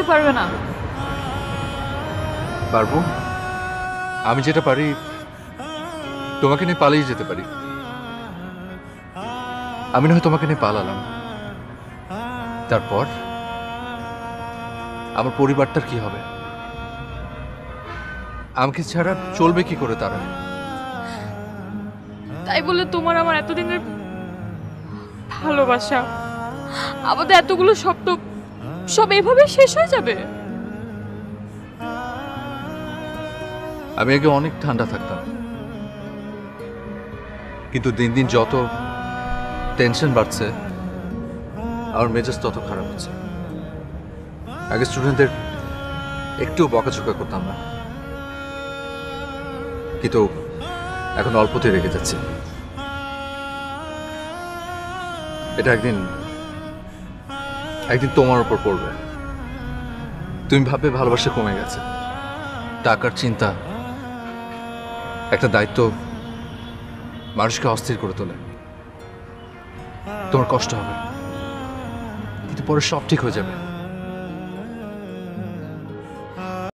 পারবে না? পারবো। আমি যেটা পারি, তোমাকে নিয়ে পালিয়ে যেতে পারি। আমি নয় তোমাকে নিয়ে পালালাম, তারপর আমার পরিবারটার কি হবে? আমাকে ছাড়া চলবে কি করে তারা? তাই বলে তোমার আমার এতদিনের ভালোবাসা, আমাদের এতগুলো স্বপ্ন সব এভাবে শেষ হয়ে যাবে? আমি আগে অনেক ঠান্ডা থাকতাম, কিন্তু দিন দিন যত টেনশন বাড়ছে আমার মেজাজ তত খারাপ হচ্ছে। আগে স্টুডেন্টদের একটু বকাঝকা করতাম না, কিন্তু এখন অল্পতেই রেগে যাচ্ছে। এটা একদিন একদিন তোমার উপর পড়বে। তুমি ভাববে ভালোবাসা কমে গেছে। টাকার চিন্তা, একটা দায়িত্ব মানুষকে অস্থির করে তোলে। তোমার কষ্ট হবে, কিন্তু পরে সব ঠিক হয়ে যাবে।